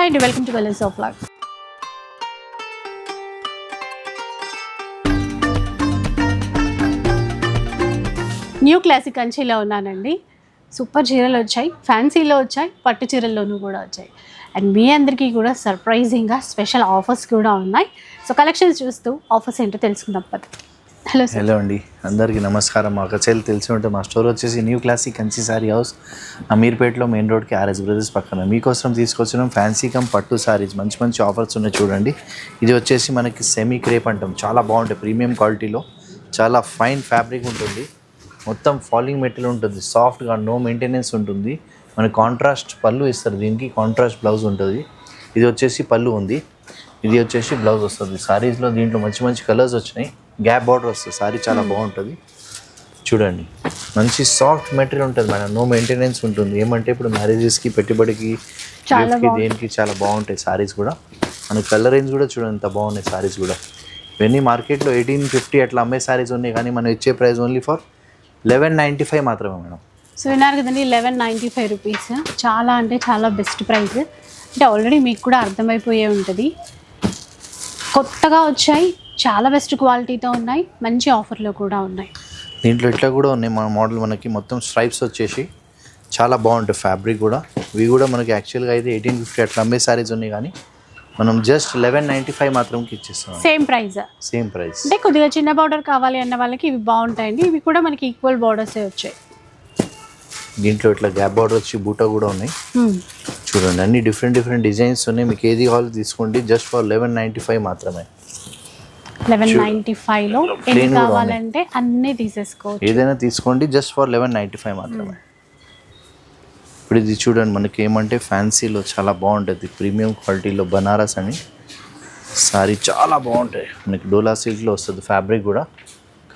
Hi అండి, welcome to colours of life. New classic కంచిలో ఉన్నానండి. సూపర్ చీరలు వచ్చాయి, ఫ్యాన్సీలో వచ్చాయి, పట్టు చీరల్లోనూ కూడా వచ్చాయి. అండ్ మీ అందరికీ కూడా సర్ప్రైజింగ్గా స్పెషల్ ఆఫర్స్ కూడా ఉన్నాయి. సో కలెక్షన్స్ చూస్తూ ఆఫర్స్ ఏంటో తెలుసుకుందాం పద. Hello sir. హలో అండి, అందరికీ నమస్కారం. మా చెల్లి తెలిసి ఉంటే మా స్టోర్ వచ్చేసి new classic Kanchi sari house, అమీర్పేటలో మెయిన్ రోడ్కి ఆర్ఎస్ బ్రదర్స్ పక్కన. మీకోసం తీసుకొచ్చినాం ఫ్యాన్సీ కమ్ పట్టు సారీస్. మంచి మంచి ఆఫర్స్ ఉన్నాయి చూడండి. ఇది వచ్చేసి మనకి సెమీ క్రేప్ అంటాం, చాలా బాగుంటాయి, ప్రీమియం క్వాలిటీలో, చాలా ఫైన్ ఫ్యాబ్రిక్ ఉంటుంది, మొత్తం ఫాలింగ్ మెటీరియల్ ఉంటుంది, సాఫ్ట్గా, నో మెయింటెనెన్స్ ఉంటుంది. మనకి కాంట్రాస్ట్ పళ్ళు ఇస్తారు, దీనికి కాంట్రాస్ట్ బ్లౌజ్ ఉంటుంది. ఇది వచ్చేసి పళ్ళు ఉంది, ఇది వచ్చేసి బ్లౌజ్ వస్తుంది. సారీస్లో దీంట్లో మంచి మంచి కలర్స్ వచ్చినాయి, గ్యాప్ బార్డర్ వస్తుంది. సారీ చాలా బాగుంటుంది చూడండి. మంచి సాఫ్ట్ మెటీరియల్ ఉంటుంది మేడం, నో మెయింటెనెన్స్ ఉంటుంది. ఏమంటే ఇప్పుడు మ్యారేజెస్కి, పెట్టుబడికి, గిఫ్ట్కి, దేనికి చాలా బాగుంటాయి సారీస్ కూడా. మన కలర్ రేంజ్ కూడా చూడండి ఎంత బాగున్నాయి సారీస్ కూడా. ఇవన్నీ మార్కెట్లో 1850 అట్లా అమ్మే సారీస్ ఉన్నాయి, కానీ మనం ఇచ్చే ప్రైస్ ఓన్లీ ఫర్ 1195 మాత్రమే మేడం. సో విన్నారు కదండి, 1195 రూపీస్. చాలా అంటే చాలా బెస్ట్ ప్రైస్. అంటే ఆల్రెడీ మీకు కూడా అర్థమైపోయే ఉంటుంది. కొత్తగా వచ్చాయి, చాలా బెస్ట్ క్వాలిటీతో ఉన్నాయి, మంచి ఆఫర్లో కూడా ఉన్నాయి. దీంట్లో ఇట్లా కూడా ఉన్నాయి మన మోడల్, మనకి మొత్తం స్ట్రైప్స్ వచ్చేసి చాలా బాగుంటాయి. ఫ్యాబ్రిక్ కూడా ఇవి కూడా మనకి యాక్చువల్గా అయితే 1850 అట్లా అమ్మే సారీస్ ఉన్నాయి, కానీ మనం జస్ట్ 1195 మాత్రంకి ఇచ్చేస్తాం. Same price. Same price. అంటే కొద్దిగా చిన్న బార్డర్ కావాలి అన్న వాళ్ళకి ఇవి బాగుంటాయండి. ఇవి కూడా మనకి ఈక్వల్ బార్డర్సే వచ్చాయి. దీంట్లో ఇట్లా గ్యాప్ బార్డర్ వచ్చి బూటా కూడా ఉన్నాయి చూడండి. అన్ని డిఫరెంట్ డిఫరెంట్ డిజైన్స్ ఉన్నాయి, మీకు ఏది కావాలో తీసుకోండి. జస్ట్ ఫర్ 1195 మాత్రమే. 1195లో ఎన్ని కావాలంటే అన్నీ తీసేసుకోవచ్చు, ఏదైనా తీసుకోండి. జస్ట్ ఫర్ 1195 మాత్రమే. ఇప్పుడు ఇది చూడండి, మనకి ఏమంటే ఫ్యాన్సీలో చాలా బాగుంటుంది, ప్రీమియం క్వాలిటీలో బనారస్ అని సారీ చాలా బాగుంటాయి. మనకి డోలా సిల్క్లో వస్తుంది, ఫ్యాబ్రిక్ కూడా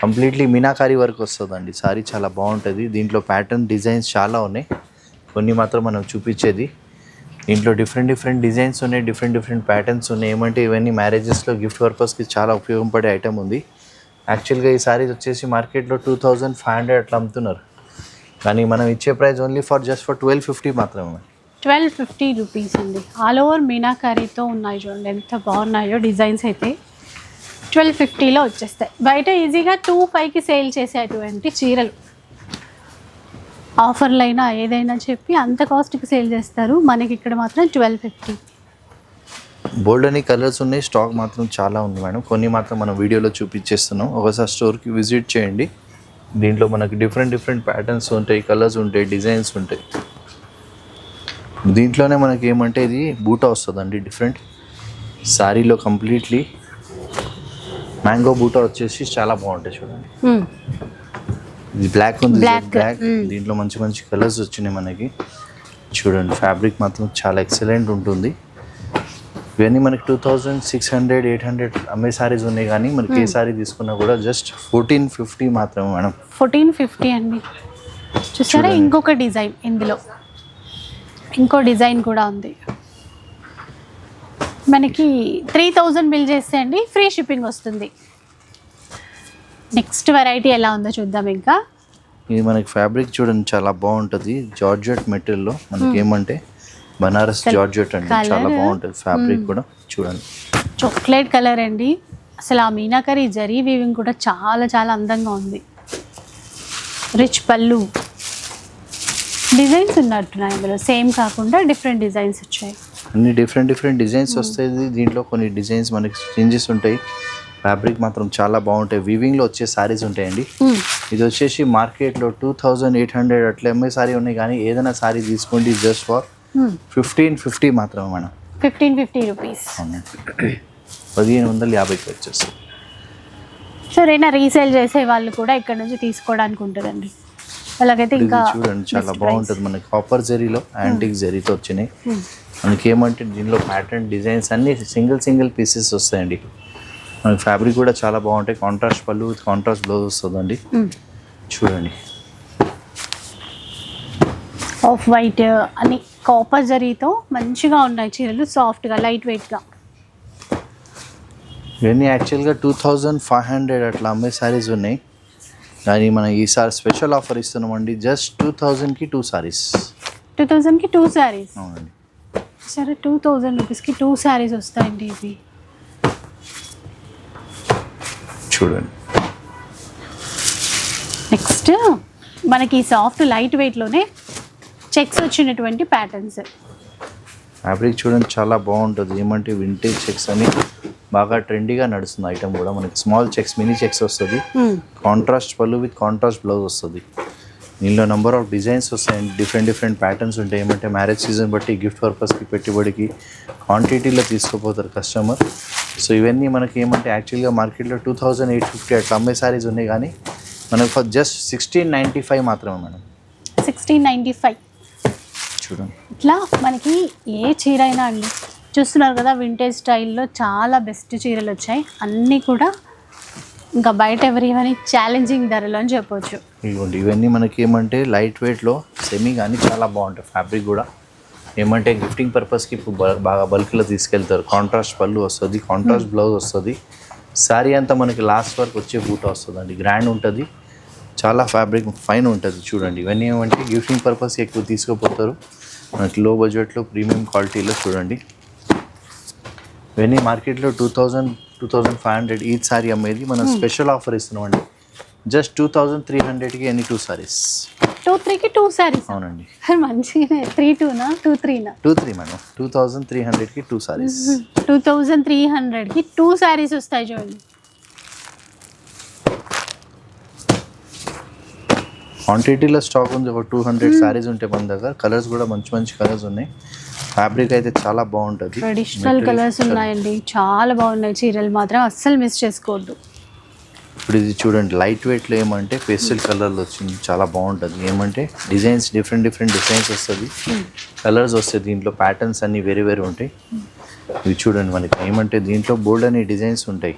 కంప్లీట్లీ మీనాకారి వర్క్ వస్తుందండి. సారీ చాలా బాగుంటుంది. దీంట్లో ప్యాటర్న్ డిజైన్స్ చాలా ఉన్నాయి, కొన్ని మాత్రం మనం చూపించేది. దీంట్లో డిఫరెంట్ డిఫరెంట్ డిజైన్స్ ఉన్నాయి, డిఫరెంట్ డిఫరెంట్ ప్యాటర్న్స్ ఉన్నాయి. ఏమంటే ఇవన్నీ మ్యారేజెస్లో గిఫ్ట్ పర్పస్కి చాలా ఉపయోగపడే ఐటమ్ ఉంది. యాక్చువల్గా ఈ సారీస్ వచ్చేసి మార్కెట్లో 2500 అట్లా అమ్ముతున్నారు, కానీ మనం ఇచ్చే price only for just for 1250 మాత్రమే. 1250 రూపీస్ అండి. ఆల్ ఓవర్ మీనాకారీతో ఉన్నాయి చూడండి, ఎంత బాగున్నాయో డిజైన్స్ అయితే. 1250లో వచ్చేస్తాయి. బయట ఈజీగా 2500కి సేల్ చేసేటువంటి చీరలు ఆఫర్లు అయినా ఏదైనా చెప్పి అంత కాస్ట్కి సేల్ చేస్తారు. మనకి ఇక్కడ మాత్రం 1250. బోల్డ్ అని కలర్స్ ఉన్నాయి, స్టాక్ మాత్రం చాలా ఉంది మేడం. కొన్ని మాత్రం మనం వీడియోలో చూపించేస్తున్నాం, ఒకసారి స్టోర్కి విజిట్ చేయండి. దీంట్లో మనకి డిఫరెంట్ డిఫరెంట్ ప్యాటర్న్స్ ఉంటాయి, కలర్స్ ఉంటాయి, డిజైన్స్ ఉంటాయి. దీంట్లోనే మనకి ఏమంటే ఇది బూటా వస్తుందండి, డిఫరెంట్ శారీలో కంప్లీట్లీ మ్యాంగో బూటా వచ్చేసి చాలా బాగుంటాయి చూడండి. ఇది బ్లాక్ ఉంది, బ్లాక్. దీంట్లో మంచి మంచి కలర్స్ వచ్చినాయి మనకి చూడండి. ఫ్యాబ్రిక్ మాత్రం చాలా ఎక్సలెంట్ ఉంటుంది. ఇవన్నీ మనకి 2600, 800 అమ్మే సారీస్ ఉన్నాయి, కానీ మనకి ఏ సారీ తీసుకున్నా కూడా జస్ట్ 1450 మాత్రమే మేడం. 1450 అండి. చూసారా, ఇంకొక డిజైన్, ఇందులో ఇంకో డిజైన్ కూడా ఉంది. మనకి 3000 బిల్ చేస్తే అండి ఫ్రీ షిప్పింగ్ వస్తుంది. నెక్స్ట్ వెరైటీ ఎలా ఉందో చూద్దాం. ఇంకా ఇది మనకి ఫ్యాబ్రిక్ చూడండి చాలా బాగుంటుంది, జార్జెట్ మెటీరియల్లో. మనకి ఏమంటే బనారస్ జార్జెట్ అండి, చాలా బాగుంటుంది ఫ్యాబ్రిక్ కూడా చూడండి. చాక్లెట్ కలర్ అండి. అసలు ఆ మీనాకరీ జరీ వీవింగ్ కూడా చాలా చాలా అందంగా ఉంది. రిచ్ పళ్ళు డిజైన్స్ ఉన్నట్టున్నాయి అందులో, సేమ్ కాకుండా డిఫరెంట్ డిజైన్స్ వచ్చాయి. అన్ని డిఫరెంట్ డిఫరెంట్ డిజైన్స్ వస్తాయి. దీంట్లో కొన్ని డిజైన్స్ మనకి చేంజెస్ ఉంటాయి. ఫ్యాబ్రిక్ మాత్రం చాలా బాగుంటాయి, వీవింగ్లో వచ్చే సారీస్ ఉంటాయండి. ఇది వచ్చేసి మార్కెట్లో 2800 అట్లా అమ్మే సారీ ఉన్నాయి, కానీ ఏదైనా సారీ తీసుకోండి జస్ట్ ఫర్ 1550 మాత్రమే మేడం. 1550 రూపీస్. 1550కి వచ్చేస్తుంది. సరేనా, రీసేల్ చేసే వాళ్ళు కూడా ఇక్కడ నుంచి తీసుకోవడానికి ఉంటుందండి. అలాగైతే ఇంకా చూడండి చాలా బాగుంటుంది. మనకి కాపర్ జరీలో యాంటిక్ జరీతో వచ్చినాయి. మనకి ఏమంటే దీనిలో ప్యాటర్న్ డిజైన్స్ అన్ని సింగిల్ పీసెస్ వస్తాయండి. మనకి ఫ్యాబ్రిక్ కూడా చాలా బాగుంటాయి. కాంట్రాస్ట్ పళ్ళు విత్ కాంట్రాస్ట్ బ్లౌజ్ వస్తుందండి చూడండి. ఆఫ్ వైట్ అని కాపర్ జరీతో మంచిగా ఉన్నాయి చీరలు, సాఫ్ట్గా, లైట్ వెయిట్గా. ఇవన్నీ యాక్చువల్గా 2500 అట్లా అమ్మే సారీస్ ఉన్నాయి, కానీ మనం ఈసారి స్పెషల్ ఆఫర్ ఇస్తున్నామండి. జస్ట్ 2000కి 2 సారీస్. 2000కి 2 సారీస్. అవునండి. సరే 2000 రూపీస్కి 2 శారీస్ వస్తాయండి ఇవి. చూడండి. నెక్స్ట్ మనకి సాఫ్ట్ లైట్ వెయిట్లోనే చెక్స్ వచ్చినటువంటి ప్యాటర్న్స్. ఫ్యాబ్రిక్ చూడండి చాలా బాగుంటుంది. ఏమంటే వింటేజ్ చెక్స్ అని బాగా ట్రెండీగా నడుస్తుంది ఐటమ్ కూడా. మనకి స్మాల్ చెక్స్, మినీ చెక్స్ వస్తుంది. కాంట్రాస్ట్ పళ్ళు విత్ కాంట్రాస్ట్ బ్లౌజ్ వస్తుంది. దీనిలో నెంబర్ ఆఫ్ డిజైన్స్ వస్తాయండి. డిఫరెంట్ ప్యాటర్న్స్ ఉంటాయి. ఏమంటే మ్యారేజ్ సీజన్ బట్టి గిఫ్ట్ పర్పస్కి, పెట్టుబడికి క్వాంటిటీలో తీసుకుపోతారు కస్టమర్. సో ఇవన్నీ మనకి ఏమంటే యాక్చువల్గా మార్కెట్లో 2850 అట్లా అమ్మే సారీస్ ఉన్నాయి, కానీ మనకు జస్ట్ 1695 మాత్రమే మేడం. 1695 చూడండి. ఇట్లా మనకి ఏ చీర అయినా అండి చూస్తున్నారు కదా, వింటేజ్ స్టైల్లో చాలా బెస్ట్ చీరలు వచ్చాయి. అన్నీ కూడా ఇంకా బయట ఎవరివని ఛాలెంజింగ్ ధరలో అని చెప్పొచ్చు. ఇవ్వండి, ఇవన్నీ మనకి ఏమంటే లైట్ వెయిట్లో సెమీ కానీ చాలా బాగుంటాయి. ఫ్యాబ్రిక్ కూడా ఏమంటే గిఫ్టింగ్ పర్పస్కి ఇప్పుడు బాగా బల్క్లో తీసుకెళ్తారు. కాంట్రాస్ట్ పళ్ళు వస్తుంది, కాంట్రాస్ట్ బ్లౌజ్ వస్తుంది. శారీ అంతా మనకి లాస్ట్ వరకు వచ్చే బూట వస్తుందండి. గ్రాండ్ ఉంటుంది, చాలా ఫ్యాబ్రిక్ ఫైన్ ఉంటుంది. చూడండి, ఇవన్నీ ఏమంటే గిఫ్టింగ్ పర్పస్కి ఎక్కువ తీసుకుపోతారు. మనకి లో బడ్జెట్లో ప్రీమియం క్వాలిటీలో చూడండి. ఇవన్నీ మార్కెట్లో 2500 ఈచ్ సారీ అమ్మేది. మనం స్పెషల్ ఆఫర్ ఇస్తున్నామండి. జస్ట్ 2300కి ఎనీ 2 సారీస్. 2-3కి 2 శారీస్. అవునండి. మంచిగానే 3-2నా 2-3నా? 2-3 మేడం. 2300కి 2 సారీస్. 2300కి 2 శారీస్ వస్తాయి చూడండి. క్వాంటిటీలో స్టాక్ ఉంది. ఒక 200 సారీస్ ఉంటాయి మన దగ్గర. కలర్స్ కూడా మంచి కలర్స్ ఉన్నాయి. ఫ్యాబ్రిక్ అయితే చాలా బాగుంటుంది. ట్రెడిషనల్ కలర్స్ ఉన్నాయండి, చాలా బాగున్నాయి చీరలు మాత్రం అస్సలు మిస్ చేసుకోవద్దు. ఇప్పుడు ఇది చూడండి, లైట్ వెయిట్లో ఏమంటే పేస్టల్ కలర్లు వచ్చింది, చాలా బాగుంటుంది. ఏమంటే డిజైన్స్ డిఫరెంట్ డిజైన్స్ వస్తుంది, కలర్స్ వస్తాయి. దీంట్లో ప్యాటర్న్స్ అన్నీ వేరే ఉంటాయి. ఇవి చూడండి, మనకి ఏమంటే దీంట్లో బోల్డ్ అనే డిజైన్స్ ఉంటాయి.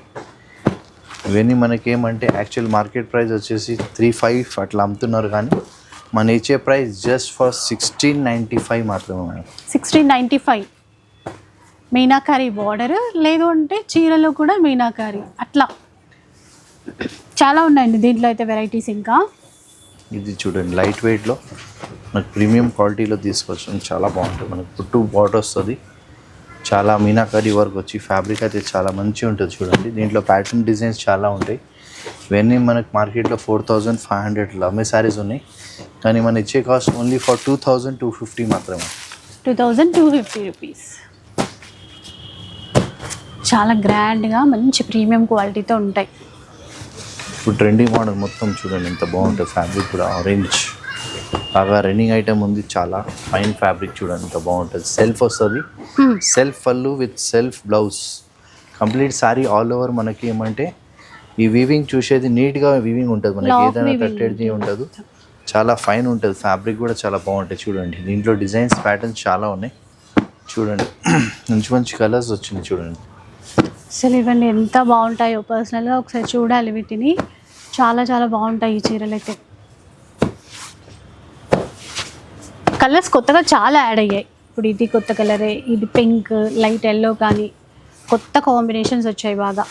ఇవన్నీ మనకేమంటే యాక్చువల్ మార్కెట్ ప్రైస్ వచ్చేసి 35 అట్లా అమ్ముతున్నారు, కానీ మన ఇచ్చే ప్రైస్ జస్ట్ ఫర్ 1695 మాత్రమే మేడం. 1695. మీనాకారి బార్డర్, లేదు అంటే చీరలో కూడా మీనాకారి, అట్లా చాలా ఉన్నాయండి దీంట్లో అయితే వెరైటీస్. ఇంకా ఇది చూడండి, లైట్ వెయిట్లో మనకు ప్రీమియం క్వాలిటీలో తీసుకొచ్చాం. చాలా బాగుంటుంది. మనకు పుట్టు బార్డర్ వస్తుంది, చాలా మీనాకారి వర్క్ వచ్చి ఫ్యాబ్రిక్ అయితే చాలా మంచిగా ఉంటుంది. చూడండి, దీంట్లో ప్యాటర్న్ డిజైన్స్ చాలా ఉంటాయి. ఇవన్నీ మనకు మార్కెట్లో 4500 అమ్మే సారీస్ ఉన్నాయి, కానీ మన ఇచ్చే కాస్ట్ ఓన్లీ ఫర్ 2250 మాత్రమే. 2250 రూపీస్. చాలా గ్రాండ్గా మంచి ప్రీమియం క్వాలిటీతో ఉంటాయి. ఇప్పుడు ట్రెండింగ్ మోడల్ మొత్తం చూడండి ఎంత బాగుంటుంది. ఫ్యాబ్రిక్ కూడా ఆరెంజ్ బాగా రన్నింగ్ ఐటమ్ ఉంది. చాలా ఫైన్ ఫ్యాబ్రిక్ చూడండి ఎంత బాగుంటుంది. సెల్ఫ్ వస్తుంది, సెల్ఫ్ పళ్ళు with self blouse. Complete sorry all over మనకి ఏమంటే ఈ వీవింగ్ చూసేది నీట్గా వీవింగ్ ఉంటుంది. మనకి ఏదైనా కట్టేది ఉండదు, చాలా ఫైన్ ఉంటుంది. ఫ్యాబ్రిక్ కూడా చాలా బాగుంటాయి. చూడండి, దీంట్లో డిజైన్స్ ప్యాటర్న్స్ చాలా ఉన్నాయి. చూడండి, మంచి కలర్స్ వచ్చినాయి. చూడండి అసలు ఇవన్నీ ఎంత బాగుంటాయో, పర్సనల్గా ఒకసారి చూడాలి వీటిని. చాలా బాగుంటాయి ఈ చీరలు అయితే. కలర్స్ కొత్తగా చాలా యాడ్ అయ్యాయి. ఇప్పుడు ఇది కొత్త కలరే, ఇది పింక్, లైట్ ఎల్లో, కానీ కొత్త కాంబినేషన్స్ వచ్చాయి బాగా.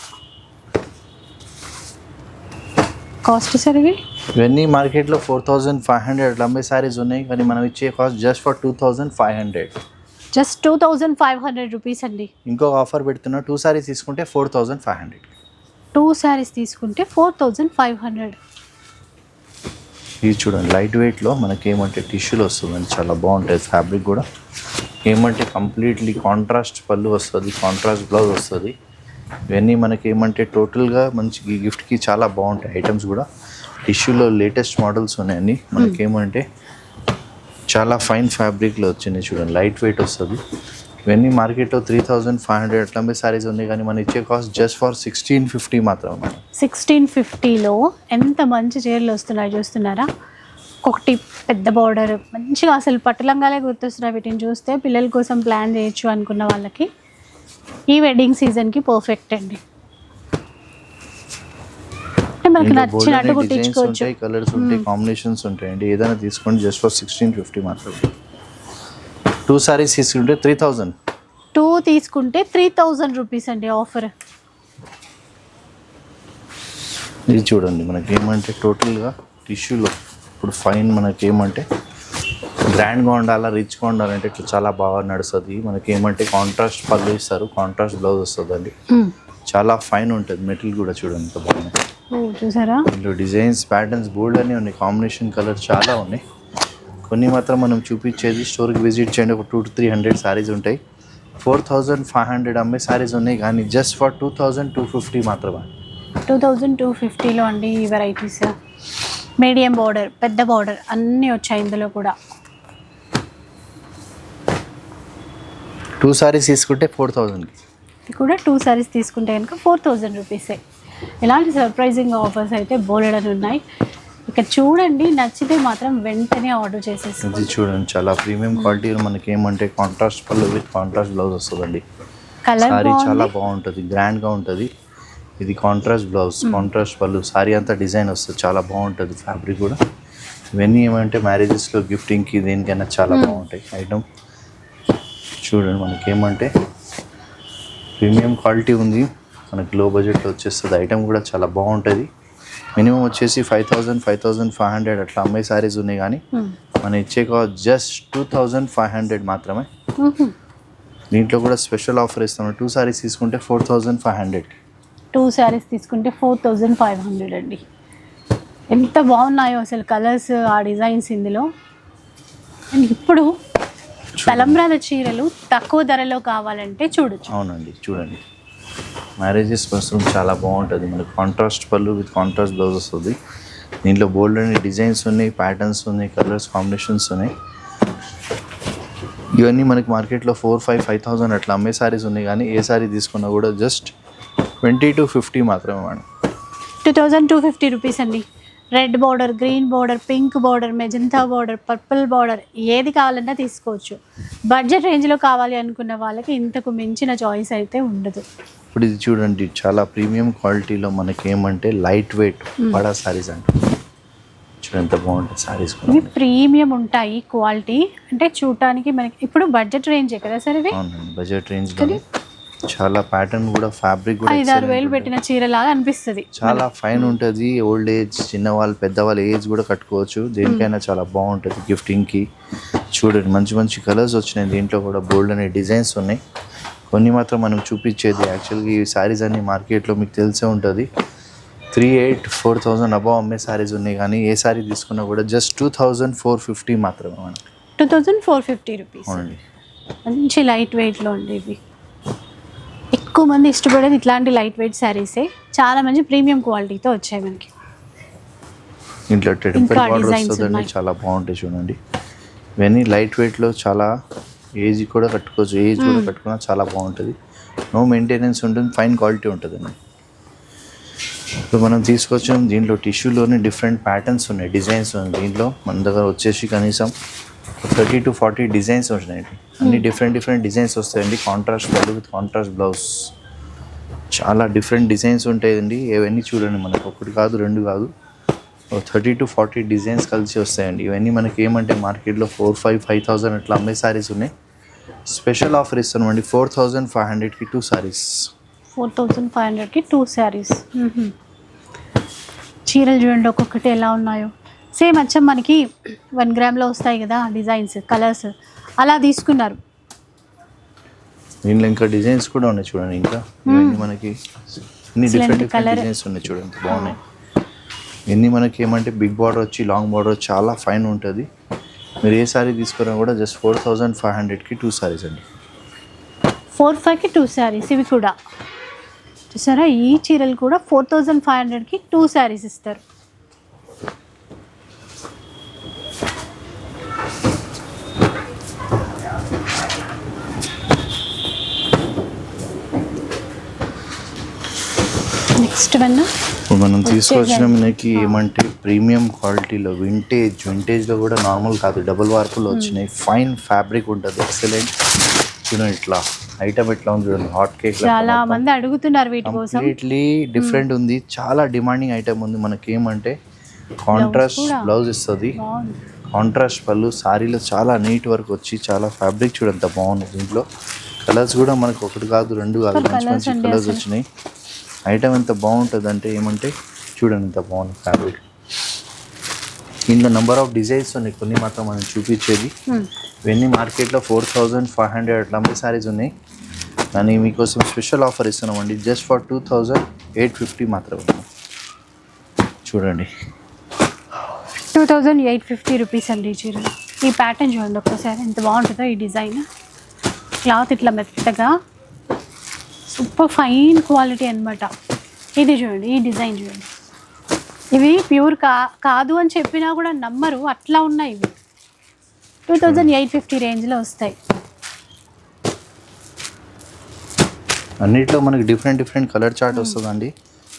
కాస్ట్ సార్ ఇవన్నీ మార్కెట్లో 4500 అట్లా అమ్మే సారీస్ ఉన్నాయి, కానీ మనం ఇచ్చే cost just for 2500. Just 2500 rupees అండి. ఇంకొక ఆఫర్ పెడుతున్నా, 2 సారీస్ తీసుకుంటే 4500. 2 శారీస్ తీసుకుంటే 4500. ఇది చూడండి, లైట్ వెయిట్లో మనకి ఏమంటే టిష్యూలు వస్తుందండి, చాలా బాగుంటుంది. ఫ్యాబ్రిక్ కూడా ఏమంటే కంప్లీట్లీ కాంట్రాస్ట్ పళ్ళు వస్తుంది, కాంట్రాస్ట్ బ్లౌజ్ వస్తుంది. ఇవన్నీ మనకి ఏమంటే టోటల్గా మంచి గిఫ్ట్కి చాలా బాగుంటాయి ఐటమ్స్ కూడా. టిష్యూలో లేటెస్ట్ మోడల్స్ ఉన్నాయండి. మనకేమంటే చాలా ఫైన్ ఫ్యాబ్రిక్లో వచ్చినాయి. చూడండి, లైట్ వెయిట్ వస్తుంది. ఇవన్నీ మార్కెట్లో 3500 అట్లా సారీస్ ఉన్నాయి, కానీ మనం ఇచ్చే కాస్ట్ జస్ట్ ఫర్ 1650 మాత్రమే. 1650లో ఎంత మంచి చీరలు వస్తున్నాయి చూస్తున్నారా. ఒకటి పెద్ద బార్డర్, మంచిగా అసలు పట్టులంగాలే గుర్తొస్తున్నాయి. వీటిని చూస్తే పిల్లల కోసం ప్లాన్ చేయొచ్చు అనుకున్న వాళ్ళకి ఈ వెడ్డింగ్ సీజన్కి పర్ఫెక్ట్ అండి. మనకి నచ్చినట్టు కుట్టించుకోవచ్చు. కలర్స్ ఉంటాయి, కాంబినేషన్స్ ఉంటాయండి. ఏదైనా తీసుకోండి జస్ట్ ఫర్ 1650 మాత్రమే. 2 సారీస్ తీసుకుంటే 3000. 2 తీసుకుంటే 3000 రూపీస్ అండి ఆఫర్. ఇది చూడండి, మనకి ఏమంటే టోటల్గా టిష్యూలో ఇప్పుడు ఫైన్ మనకి ఏమంటే గ్రాండ్గా ఉండాలా, రిచ్గా ఉండాలంటే ఇట్లా చాలా బాగా నడుస్తుంది. మనకి ఏమంటే కాంట్రాస్ట్ పళ్ళు ఇస్తారు, కాంట్రాస్ట్ బ్లౌజ్ వస్తుందండి. చాలా ఫైన్ ఉంటుంది. మెటీరియల్ కూడా చూడండి ఎంత బాగుంది. చూసారా, ఇందులో డిజైన్స్, ప్యాటర్న్స్ బోల్డ్ అన్నీ ఉన్నాయి. కాంబినేషన్ కలర్ చాలా ఉన్నాయి. కొన్ని మాత్రం మనం చూపించేది స్టోర్కి విజిట్ చేయండి. ఒక 200 to 300 శారీస్ ఉంటాయి. 4500 అమ్మే శారీస్ ఉన్నాయి, కానీ జస్ట్ ఫర్ 2250 మాత్రమే. 2250లో అండి ఈ వెరైటీస్. మీడియం బార్డర్, పెద్ద బార్డర్ అన్నీ వచ్చాయి ఇందులో కూడా. 2 శారీస్ తీసుకుంటే 4000కి. ఇది కూడా 2 శారీస్ తీసుకుంటే కనుక 4000 రూపీసే. ఇలాంటి సర్ప్రైజింగ్ ఆఫర్స్ అయితే బోలెడని ఉన్నాయి. ఇక్కడ చూడండి, నచ్చితే మాత్రం వెంటనే ఆర్డర్ చేసేసి. ఇది చూడండి, చాలా ప్రీమియం క్వాలిటీ. మనకి ఏమంటే కాంట్రాస్ట్ పళ్ళు విత్ కాంట్రాస్ట్ బ్లౌజ్ వస్తుందండి. కలర్ సారీ చాలా బాగుంటుంది, గ్రాండ్గా ఉంటుంది. ఇది కాంట్రాస్ట్ బ్లౌజ్, కాంట్రాస్ట్ పళ్ళు, సారీ అంతా డిజైన్ వస్తుంది, చాలా బాగుంటుంది. ఫ్యాబ్రిక్ కూడా ఇవన్నీ ఏమంటే మ్యారేజెస్లో గిఫ్టింగ్కి దేనికైనా చాలా బాగుంటాయి ఐటమ్. చూడండి, మనకి ఏమంటే ప్రీమియం క్వాలిటీ ఉంది. మనకి లో బడ్జెట్లో వచ్చేస్తుంది. ఐటమ్ కూడా చాలా బాగుంటుంది. మినిమం వచ్చేసి 5000, 5500 అట్లా అమ్మే శారీస్ ఉన్నాయి, కానీ మనం ఇచ్చే కాస్ట్ జస్ట్ 2500 మాత్రమే. దీంట్లో కూడా స్పెషల్ ఆఫర్ ఇస్తాము. 2 శారీస్ తీసుకుంటే 4500. 2 శారీస్ తీసుకుంటే 4500 అండి. ఎంత బాగున్నాయో అసలు కలర్స్, ఆ డిజైన్స్ ఇందులో. అండ్ ఇప్పుడు తలంబ్రాల చీరలు తక్కువ ధరలో కావాలంటే చూడొచ్చు. అవునండి, చూడండి, మ్యారేజెస్ కోసం చాలా బాగుంటుంది. మనకి కాంట్రాస్ట్ పళ్ళు విత్ కాంట్రాస్ట్ బ్లౌజ్ వస్తుంది. దీంట్లో బోల్డ్ అనే డిజైన్స్ ఉన్నాయి, ప్యాటర్న్స్ ఉన్నాయి, కలర్స్ కాంబినేషన్స్ ఉన్నాయి. ఇవన్నీ మనకి మార్కెట్లో 5000 అట్లా అమ్మే శారీస్ ఉన్నాయి, కానీ ఏ శారీ తీసుకున్నా కూడా జస్ట్ 20 to 50 మాత్రమే మేడం. 2250 రూపీస్ అండి. Red border, green border, pink border, magenta border, purple border, ఏది కావాలన్నా తీసుకోవచ్చు. బడ్జెట్ రేంజ్లో కావాలి అనుకున్న వాళ్ళకి ఇంతకు మించిన చాయిస్ అయితే ఉండదు. ఇప్పుడు ఇది చూడండి, చాలా ప్రీమియం క్వాలిటీలో మనకి ఏమంటే లైట్ వెయిట్ బడా శారీస్ అంటే చూడండి ఎంత బాగుంటుంది. శారీస్ ఇవి ప్రీమియం ఉంటాయి క్వాలిటీ. అంటే చూడటానికి మనకి ఇప్పుడు బడ్జెట్ రేంజే కదా సార్ ఇవి. అవునండి, బడ్జెట్ రేంజ్లో చాలా ప్యాటర్న్ కూడా, ఫ్యాబ్రిక్ కూడా 5-6 పెట్టిన చీరలాగా అనిపిస్తుంది. చాలా ఫైన్ ఉంటుంది. ఓల్డ్ ఏజ్, చిన్నవాళ్ళు, పెద్దవాళ్ళ ఏజ్ కూడా కట్టుకోవచ్చు. దేనికైనా చాలా బాగుంటుంది గిఫ్టింగ్కి. చూడండి, మంచి మంచి కలర్స్ వచ్చినాయి. దీంట్లో కూడా బోల్డ్ అనే డిజైన్స్ ఉన్నాయి. కొన్ని మాత్రం మనం చూపించేది యాక్చువల్గా ఈ శారీస్ అన్ని మార్కెట్లో మీకు తెలిసే ఉంటుంది 3800-4000 అబౌవ్ అమ్మే శారీస్ ఉన్నాయి, కానీ ఏ శారీ తీసుకున్నా కూడా జస్ట్ 2450 మాత్రమే మనం. 2450 రూపీస్. అవునండి, మంచి లైట్ వెయిట్లో ఉండి ఇవి ఎక్కువ మంది ఇష్టపడేది ఇట్లాంటి లైట్ వెయిట్ శారీసే. చాలా మంచి ప్రీమియం క్వాలిటీతో వచ్చాయి మనకి. ఇంట్లో టెంపుల్ బార్డర్ వస్తుందండి, చాలా బాగుంటాయి. చూడండి, ఇవన్నీ లైట్ వెయిట్లో చాలా ఏజ్ కూడా కట్టుకోవచ్చు. ఏజ్ కూడా కట్టుకున్నా చాలా బాగుంటుంది. నో మెయింటెనెన్స్ ఉంటుంది, ఫైన్ క్వాలిటీ ఉంటుందండి. ఇప్పుడు మనం తీసుకొచ్చాం, దీంట్లో టిష్యూలోనే డిఫరెంట్ ప్యాటర్న్స్ ఉన్నాయి, డిజైన్స్ ఉన్నాయి. దీంట్లో మన దగ్గర వచ్చేసి కనీసం 30 to 40 డిజైన్స్ వచ్చినాయండి. అన్ని డిఫరెంట్ డిజైన్స్ వస్తాయండి. కాంట్రాస్ట్ పళ్ళు విత్ కాంట్రాస్ట్ బ్లౌజ్, చాలా డిఫరెంట్ డిజైన్స్ ఉంటాయండి. ఇవన్నీ చూడండి, మనకు ఒకటి కాదు, రెండు కాదు, 30 to 40 డిజైన్స్ కలిసి వస్తాయండి. ఇవన్నీ మనకి ఏమంటే మార్కెట్లో 5000 అట్లా అమ్మే శారీస్ ఉన్నాయి. స్పెషల్ ఆఫర్ ఇస్తున్నామండి 4500కి 2 శారీస్. 4500కి 2 శారీస్. చీరలు చూడండి ఒక్కొక్కటి ఎలా ఉన్నాయో. సేమ్ అచ్చం మనకి 1 గ్రామ్లో వస్తాయి కదా డిజైన్స్, కలర్స్, అలా తీసుకున్నారు. దీంట్లో ఇంకా డిజైన్స్ కూడా ఉన్నాయి చూడండి. ఇంకా ఇవన్నీ మనకి అన్ని డిఫరెంట్ డిజైన్స్ ఉన్నాయి చూడండి, బాగున్నాయి. ఇవన్నీ మనకి ఏమంటే బిగ్ బార్డర్ వచ్చి, లాంగ్ బార్డర్, చాలా ఫైన్ ఉంటుంది. మీరు ఏ శారీ తీసుకున్నా కూడా జస్ట్ 4500కి 2 శారీస్ అండి. 45కి 2 శారీస్. ఇవి కూడా చూసారా, ఈ చీరలు కూడా 4500కి 2 శారీస్ ఇస్తారు. నెక్స్ట్ వన్ మనం తీసుకొచ్చిన మనకి ఏమంటే ప్రీమియం క్వాలిటీలో వింటేజ్లో కూడా నార్మల్ కాదు, డబుల్ వార్పులో వచ్చినాయి. ఫైన్ ఫ్యాబ్రిక్ ఉంటుంది, ఎక్సలెంట్. చూడండి, ఇట్లా ఐటమ్ ఎట్లా ఉంది చూడండి, హాట్ కేక్. చాలా మంది అడుగుతున్నారు వీటి కోసం. కంప్లీట్లీ డిఫరెంట్ ఉంది, చాలా డిమాండింగ్ ఐటమ్ ఉంది. మనకి ఏమంటే కాంట్రాస్ట్ బ్లౌజ్ ఇస్తుంది, కాంట్రాస్ట్ పళ్ళు, సారీలో చాలా నీట్ వర్క్ వచ్చి చాలా ఫ్యాబ్రిక్ చూడండి ఎంత బాగుంది. దీంట్లో కలర్స్ కూడా మనకు ఒకటి కాదు, రెండు కాదు, మంచి మంచి కలర్స్ వచ్చినాయి. ఐటమ్ ఎంత బాగుంటుంది అంటే ఏమంటే చూడండి ఎంత బాగుంది ఫ్యాబ్రిక్. దీంట్లో నెంబర్ ఆఫ్ డిజైన్స్ ఉన్నాయి, కొన్ని మాత్రం మనం చూపించేది. ఇవన్నీ మార్కెట్లో 4500 అట్లా అమ్మే సారీస్ ఉన్నాయి, కానీ మీకోసం స్పెషల్ ఆఫర్ ఇస్తున్నామండి. జస్ట్ ఫర్ 2850 మాత్రమే. చూడండి 2850 రూపీస్ అండి ఈ చీర. ఈ ప్యాటర్న్ చూడండి ఒక్కసారి ఎంత బాగుంటుందో ఈ డిజైన్. క్లాత్ ఇట్లా మెత్తగా సూపర్ ఫైన్ క్వాలిటీ అన్నమాట. ఇది చూడండి, ఈ డిజైన్ చూడండి. ఇవి ప్యూర్ కాదు అని చెప్పినా కూడా నమ్మరు, అట్లా ఉన్నాయి ఇవి. 2850 రేంజ్లో వస్తాయి. అన్నిట్లో మనకి డిఫరెంట్ కలర్ చార్ట్ వస్తుందండి.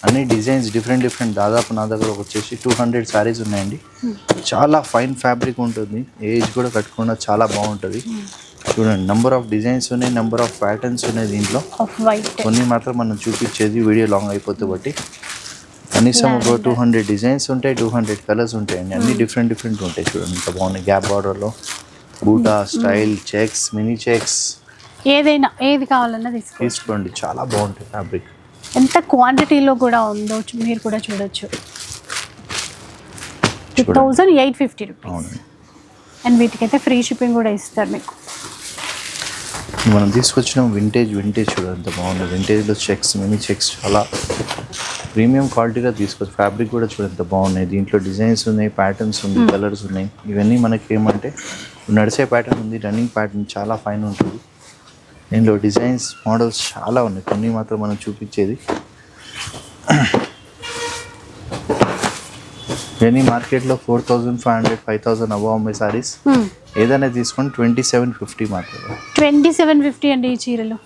అన్ని డిజైన్స్ డిఫరెంట్. దాదాపు నా దగ్గర వచ్చేసి 200 శారీస్ ఉన్నాయండి. చాలా ఫైన్ ఫ్యాబ్రిక్ ఉంటుంది, ఏజ్ కూడా కట్టుకున్న చాలా బాగుంటుంది. చూడండి నెంబర్ ఆఫ్ డిజైన్స్ ఉన్నాయి, నెంబర్ ఆఫ్ ప్యాటర్న్స్ ఉన్నాయి దీంట్లో. కొన్ని మాత్రం మనం చూపించేది వీడియో లాంగ్ అయిపోతే బట్టి కనీసం ఒక 200 డిజైన్స్ ఉంటాయి, 200 కలర్స్ ఉంటాయండి. అన్ని డిఫరెంట్ ఉంటాయి. చూడండి ఎంత బాగున్నాయి. గ్యాప్ బార్డర్లో బూటా స్టైల్, చెక్స్, మినీ చెక్స్, ఏదైనా ఏది కావాలన్నా తీసుకోండి. చాలా బాగుంటుంది ఫ్యాబ్రిక్. ఎంత క్వాంటిటీలో కూడా ఉందో మీరు కూడా చూడొచ్చు. 2850 రూపీస్. అండ్ వీటికైతే ఫ్రీ షిప్పింగ్ కూడా ఇస్తారు మీకు. మనం తీసుకొచ్చిన వింటేజ్ చూడండి ఎంత బాగుంది. వింటేజ్లో చెక్స్, మినీ చెక్స్ చాలా ప్రీమియం క్వాలిటీగా తీసుకొచ్చి ఫ్యాబ్రిక్ కూడా చూడండి ఎంత బాగున్నాయి. దీంట్లో డిజైన్స్ ఉన్నాయి, ప్యాటర్న్స్ ఉన్నాయి, కలర్స్ ఉన్నాయి. ఇవన్నీ మనకి ఏమంటే నడిచే ప్యాటర్న్ ఉంది, రన్నింగ్ ప్యాటర్న్ చాలా ఫైన్ ఉంటుంది. దీంట్లో డిజైన్స్, మోడల్స్ చాలా ఉన్నాయి, కొన్ని మాత్రం మనం చూపించేది. ఇవన్నీ మార్కెట్లో 4500, 5000 అబవ్ అమ్మే సారీస్. ఏదైనా తీసుకొని 2750 మాత్రమే. 2750 అండి ఈ చీరలు.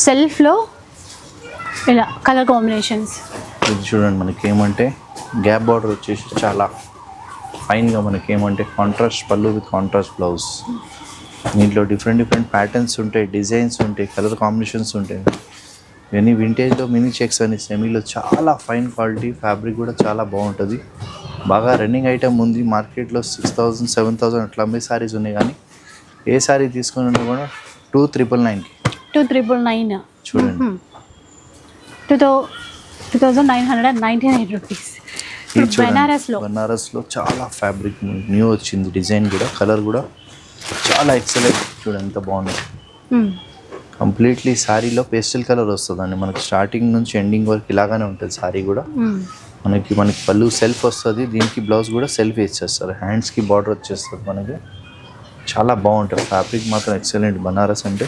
సెల్ఫ్లో ఇలా కలర్ కాంబినేషన్స్. ఇది చూడండి మనకి ఏమంటే గ్యాప్ బార్డర్ వచ్చేసి చాలా ఫైన్గా మనకి ఏమంటే కాంట్రాస్ట్ పళ్ళు విత్ కాంట్రాస్ట్ బ్లౌజ్. దీంట్లో డిఫరెంట్ ప్యాటర్న్స్ ఉంటాయి, డిజైన్స్ ఉంటాయి, కలర్ కాంబినేషన్స్ ఉంటాయి. ఇవన్నీ వింటేజ్లో మినీ చెక్స్ అని సెమీలో చాలా ఫైన్ క్వాలిటీ. ఫ్యాబ్రిక్ కూడా చాలా బాగుంటుంది. బాగా రన్నింగ్ ఐటమ్ ఉంది మార్కెట్లో. 6000, 7000 అట్లా అమ్మే సారీస్ ఉన్నాయి, కానీ ఏ సారీ తీసుకుని ఉన్నా కూడా 2999కి. 2999 చూడండి 2999 రూపీస్. బనారస్లో చాలా ఫ్యాబ్రిక్ న్యూ వచ్చింది. డిజైన్ కూడా, కలర్ కూడా చాలా ఎక్సలెంట్. చూడండి ఎంత బాగుంది. కంప్లీట్లీ శారీలో పేస్టల్ కలర్ వస్తుందండి మనకి. స్టార్టింగ్ నుంచి ఎండింగ్ వరకు ఇలాగానే ఉంటుంది శారీ కూడా. మనకి పళ్ళు సెల్ఫ్ వస్తుంది, దీనికి బ్లౌజ్ కూడా సెల్ఫ్ ఇచ్చేస్తారు. హ్యాండ్స్కి బార్డర్ వచ్చేస్తుంది మనకి. చాలా బాగుంటుంది ఫ్యాబ్రిక్ మాత్రం ఎక్సలెంట్. బనారస్ అంటే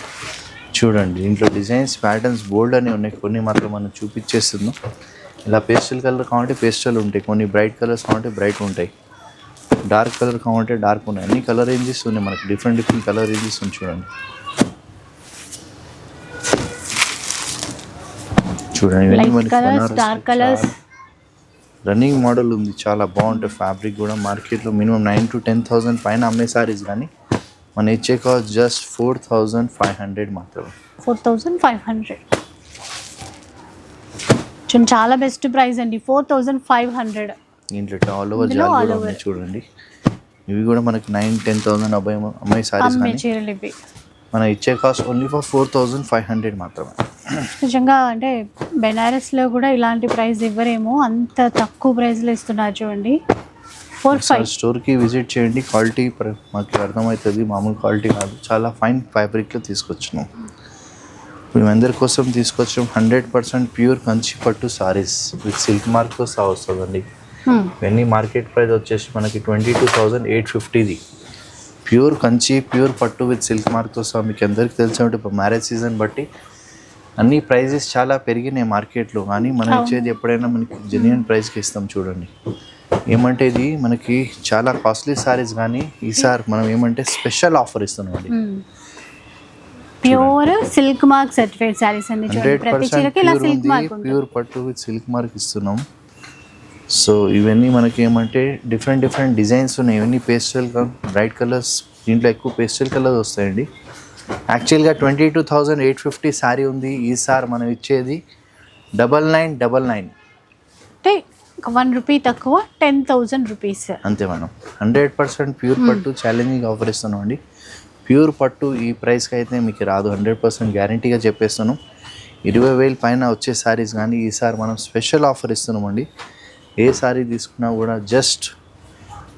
చూడండి దీంట్లో డిజైన్స్, ప్యాటర్న్స్ బోల్డ్ అని ఉన్నాయి, కొన్ని మాత్రం మనం చూపించేస్తున్నాం. ఇలా పేస్టల్ కలర్ కావాలంటే పేస్టల్ ఉంటాయి, కొన్ని బ్రైట్ కలర్స్ కావాలంటే బ్రైట్ ఉంటాయి, డార్క్ కలర్ కావాలంటే డార్క్ ఉన్నాయి. అన్ని కలర్ రేంజెస్ ఉన్నాయి మనకి, డిఫరెంట్ కలర్ రేంజెస్ ఉన్నాయి. చూడండి ఇవన్నీ మనకి రన్నింగ్ మోడల్ ఉంది, చాలా బాగుంటుంది. ఫ్యాబ్రిక్ కూడా మార్కెట్లో మినిమం 9,000 to 10,000 పైన అమ్మే సారీస్, కానీ మన ఇచ్చే కాస్ట్ జస్ట్ 4500 మాత్రమే. 4500 చాలా బెస్ట్ ప్రైస్ అండి. 4500. దీంట్లో ఆల్ ఓవర్ జాల్ కూడా ఉన్నాయి చూడండి. ఇవి కూడా మనకి 9,000-10,000 అమ్మాయి సారీస్, కానీ మన ఇచ్చే కాస్ట్ ఓన్లీ ఫర్ 4500 మాత్రమే. నిజంగా అంటే బెనారస్లో కూడా ఇలాంటి ప్రైస్ ఇవ్వరేమో, అంత తక్కువ ప్రైస్లో ఇస్తున్నారు చూడండి. 45. స్టోర్కి విజిట్ చేయండి, క్వాలిటీ మాకు అర్థమవుతుంది, మామూలు క్వాలిటీ కాదు. చాలా ఫైన్ ఫ్యాబ్రిక్లో తీసుకొచ్చినాం. మేము అందరి కోసం తీసుకొచ్చాం 100% ప్యూర్ కంచి పట్టు సారీస్ విత్ సిల్క్ మార్క్తో సహా వస్తుందండి. ఇవన్నీ మార్కెట్ ప్రైస్ వచ్చేసి మనకి 22,850. ప్యూర్ కంచి, ప్యూర్ పట్టు విత్ సిల్క్ మార్క్తో సహా. మీకు అందరికీ తెలిసే ఇప్పుడు మ్యారేజ్ సీజన్ బట్టి అన్ని ప్రైజెస్ చాలా పెరిగినాయి మార్కెట్లో, కానీ మనం ఇచ్చేది ఎప్పుడైనా మనకి జెన్యూన్ ప్రైస్కి ఇస్తాం. చూడండి ఏమంటే ఇది మనకి చాలా కాస్ట్లీ సారీస్, కానీ ఈసారి మనం ఏమంటే స్పెషల్ ఆఫర్ ఇస్తున్నాం అండి. Pure silk mark certified saris అండి. 100% ప్యూర్ పట్టు విత్ సిల్క్ మార్క్ ఇస్తున్నాం. సో ఇవన్నీ మనకి ఏమంటే డిఫరెంట్ డిజైన్స్ ఉన్నాయి. ఇవన్నీ పేస్టల్, బ్రైట్ కలర్స్. దీంట్లో ఎక్కువ పేస్టల్ కలర్స్ వస్తాయండి. యాక్చువల్గా 22,850 శారీ ఉంది. ఈసారి మనం ఇచ్చేది 9999, అంటే 1 రూపీ తక్కువ, 10,000 రూపీస్ అంతే. మనం 100% ప్యూర్ పట్టు ఛాలెంజింగ్ ఆఫర్ ఇస్తున్నాం అండి. ప్యూర్ పట్టు ఈ ప్రైస్కి అయితే మీకు రాదు, 100% గ్యారంటీగా చెప్పేస్తాను. 20,000 పైన వచ్చే శారీస్, కానీ ఈసారి మనం స్పెషల్ ఆఫర్ ఇస్తున్నామండి. ఏ సారీ తీసుకున్నా కూడా జస్ట్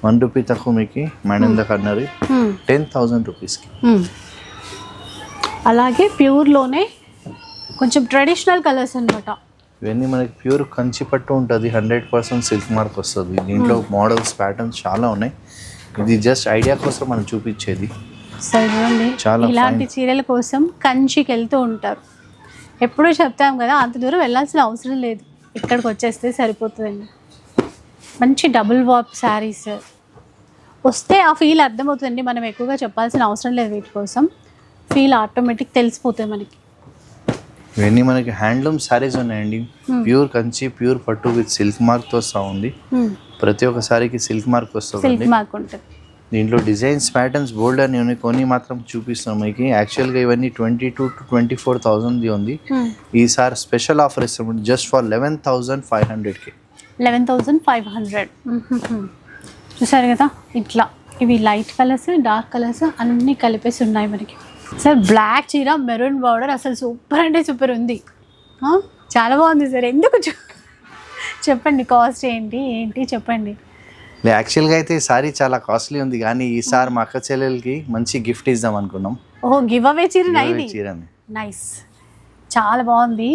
1 రూపీ తక్కువ మీకు మేడం దాకా అన్నారు 10,000 రూపీస్కి. అలాగే ప్యూర్లోనే కొంచెం ట్రెడిషనల్ కలర్స్ అనమాట. ఇవన్నీ మనకి ప్యూర్ కంచి పట్టు ఉంటుంది, 100% సిల్క్ మార్క్ వస్తుంది. దీంట్లో మోడల్స్ ప్యాటర్న్స్ చాలా ఉన్నాయి. ఇది జస్ట్ ఐడియా కోసం మనం చూపించేది. సరే చూడండి, ఇలాంటి చీరల కోసం కంచికి వెళ్తూ ఉంటారు. ఎప్పుడూ చెప్తాం కదా, అంత దూరం వెళ్ళాల్సిన అవసరం లేదు, ఇక్కడికి వచ్చేస్తే సరిపోతుందండి. మంచి డబుల్ వార్ప్ శారీస్ వస్తే ఆ ఫీల్ అర్థమవుతుందండి. మనం ఎక్కువగా చెప్పాల్సిన అవసరం లేదు, వీటి కోసం ఫీల్ ఆటోమేటిక్ తెలిసిపోతుంది మనకి. ఇవన్నీ మనకి హ్యాండ్లూమ్ శారీస్ ఉన్నాయండి. ప్యూర్ కంచి, ప్యూర్ పట్టు విత్ సిల్క్ మార్క్తో ఉంది. ప్రతి ఒక్క సారీకి సిల్క్ మార్క్ వస్తుంది, సిల్క్ మార్క్ ఉంటుంది. దీంట్లో డిజైన్స్ ప్యాటర్న్స్ బోల్డ్ అని ఉన్నాయి, కొన్ని మాత్రం చూపిస్తున్నాం మీకు. యాక్చువల్గా ఇవన్నీ 22,000 to 24,000 ఉంది. ఈసారి స్పెషల్ ఆఫర్ ఇస్తాం జస్ట్ ఫర్ 11,500కి. 11,500 చూసారు కదా. ఇట్లా ఇవి లైట్ కలర్స్, డార్క్ కలర్స్ అన్నీ కలిపేసి ఉన్నాయి మనకి. సార్ బ్లాక్ చీర, మెరూన్ బార్డర్, అసలు సూపర్ అంటే సూపర్ ఉంది. చాలా బాగుంది సార్. ఎందుకు చెప్పండి, కాస్ట్ ఏంటి చెప్పండి. యాక్చువల్గా అయితే ఈ సారీ చాలా కాస్ట్లీ ఉంది, కానీ ఈసారి మా అక్క చెల్లెలకి మంచి గిఫ్ట్ ఇద్దాం అనుకున్నాం. ఓహో, గివ్ అవే చీరని. నైస్, చాలా బాగుంది.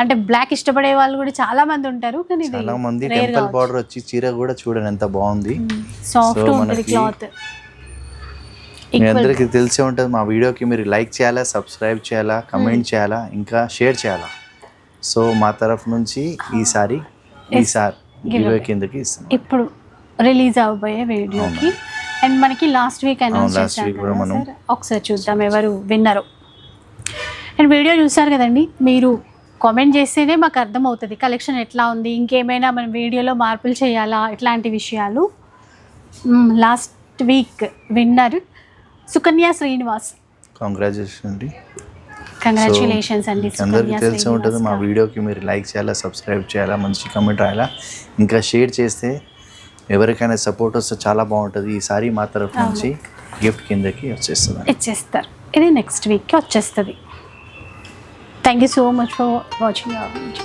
అంటే బ్లాక్ ఇష్టపడే వాళ్ళు కూడా చాలా మంది ఉంటారు, కానీ చాలా మంది టెంపుల్ బార్డర్ వచ్చి చీర కూడా చూడండి ఎంత బాగుంది, సాఫ్ట్ ఉంటుంది క్లాత్. మీ అందరికీ తెలిసే ఉంటుంది, మా వీడియోకి మీరు లైక్ చేయాలా, సబ్స్క్రైబ్ చేయాలా, కమెంట్ చేయాలా, ఇంకా షేర్ చేయాలా. సో మా తరఫు నుంచి ఈసారి గివ్ కిందకి ఇస్తాం ఇప్పుడు రిలీజ్ అవబోయే వీడియోకి. అండ్ మనకి లాస్ట్ వీక్ అనౌన్స్ చేశాం, ఒకసారి చూద్దాం ఎవరు విన్నరో. అండ్ వీడియో చూసారు కదండి, మీరు కామెంట్ చేస్తేనే మాకు అర్థమవుతుంది కలెక్షన్ ఎట్లా ఉంది, ఇంకేమైనా మనం వీడియోలో మార్పులు చేయాలా, ఇట్లాంటి విషయాలు. Last week winner Sukanya Srinivas. Congratulations అండి. అందరికీ తెలిసి ఉంటుంది, మా వీడియోకి మీరు లైక్ చేయాలా, సబ్స్క్రైబ్ చేయాలా, మంచి కామెంట్ రాయాలా, ఇంకా షేర్ చేస్తే ఎవరికైనా సపోర్ట్ వస్తే చాలా బాగుంటుంది. ఈసారి మా తరఫు నుంచి గిఫ్ట్ కిందకి ఇచ్చేస్తారు. ఇది నెక్స్ట్ వీక్కి వచ్చేస్తుంది. Thank you so much for watching our video.